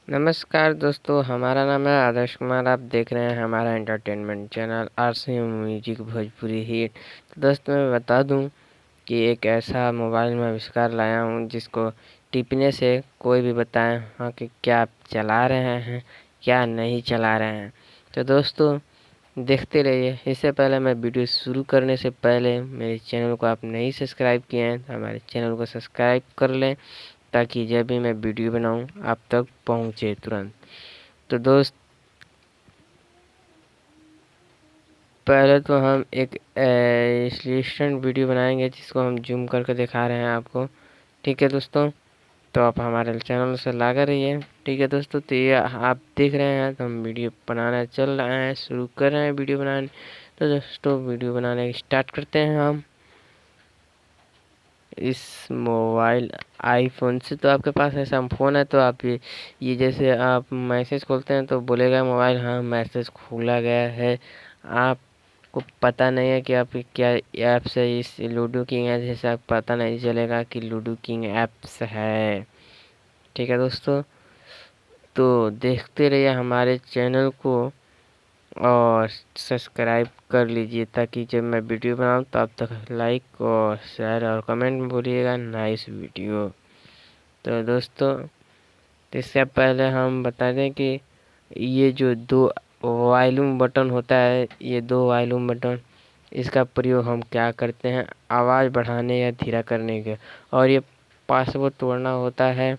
नमस्कार दोस्तों, हमारा नाम है आदर्श कुमार। आप देख रहे हैं हमारा entertainment channel RC music Bhojpuri hit. तो दोस्तों मैं बता दूं कि एक ऐसा मोबाइल में आविष्कार लाया हूं जिसको टिपने से कोई भी बताए हाँ कि क्या आप चला रहे हैं क्या नहीं चला रहे हैं। तो दोस्तों देखते रहिए। इससे पहले मैं वीडियो शुरू करने से पहले मेरे चैनल को आप नहीं सब्सक्राइब किए हैं तो हमारे चैनल को सब्सक्राइब कर लें, ताकि जब भी मैं वीडियो बनाऊं आप तक पहुंचे तुरंत। तो दोस्त पहले तो हम एक इलस्ट्रेशन वीडियो बनाएंगे जिसको हम जूम करके दिखा रहे हैं आपको। ठीक है दोस्तों, तो आप हमारे चैनल से लगा रहिए। ठीक है दोस्तों, तो ये आप देख रहे हैं तो हम वीडियो बनाना चल रहे हैं, शुरू कर रहे हैं वीडियो बनाने। तो दोस्तों वीडियो बनाने स्टार्ट करते हैं हम इस मोबाइल आईफोन से। तो आपके पास ऐसा फ़ोन है तो आप ये जैसे आप मैसेज खोलते हैं तो बोलेगा मोबाइल हाँ मैसेज खोला गया है। आपको पता नहीं है कि आप क्या ऐप से इस लूडो किंग है, जैसे आप पता नहीं चलेगा कि लूडो किंग ऐप्स है। ठीक है दोस्तों, तो देखते रहिए हमारे चैनल को और सब्सक्राइब कर लीजिए, ताकि जब मैं वीडियो बनाऊँ तो आप तक लाइक और शेयर और कमेंट में बोलिएगा नाइस वीडियो। तो दोस्तों इससे पहले हम बता दें कि ये जो दो वॉल्यूम बटन होता है, ये दो वॉल्यूम बटन, इसका प्रयोग हम क्या करते हैं आवाज़ बढ़ाने या धीरा करने के। और ये पासवर्ड तोड़ना होता है।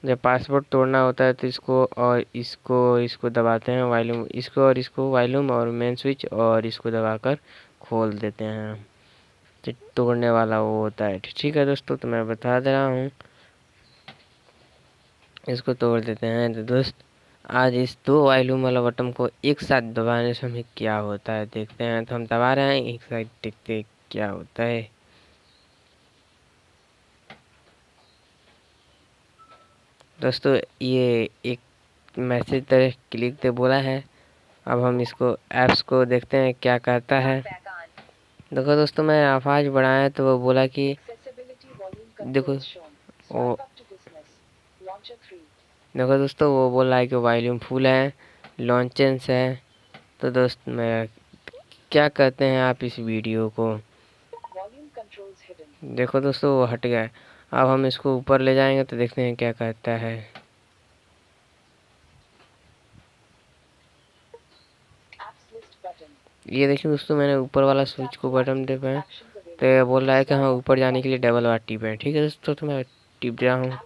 जब पासवर्ड तोड़ना होता है तो इसको और इसको दबाते हैं वॉल्यूम, इसको और इसको वॉल्यूम और मेन स्विच और इसको दबाकर खोल देते हैं हम। तो तोड़ने वाला वो होता है। ठीक है दोस्तों, तो मैं बता दे रहा हूँ, इसको तोड़ देते हैं। तो दोस्त आज इस दो वॉल्यूम वाला बटन को एक साथ दबाने से हमें क्या होता है देखते हैं। तो हम दबा रहे हैं एक साथ, देखते हैं क्या होता है। दोस्तों ये एक मैसेज तरह क्लिक दे बोला है। अब हम इसको ऐप्स को देखते हैं क्या कहता है। देखो दोस्तों मैं आवाज़ बढ़ाया तो वो बोला कि देखो वो देखो दोस्तों वो बोला है कि वॉल्यूम फुल है, लॉन्चेंस है। तो दोस्त मैं क्या कहते हैं आप इस वीडियो को देखो दोस्तों वो हट गया। अब हम इसको ऊपर ले जाएंगे तो देखते हैं क्या कहता है। ये देखिए दोस्तों मैंने ऊपर वाला स्विच को बटन दे पाए तो ये बोल रहा है कि हाँ ऊपर जाने के लिए डबल बार टिप है। ठीक है दोस्तों, तो मैं टिप रहा हूँ।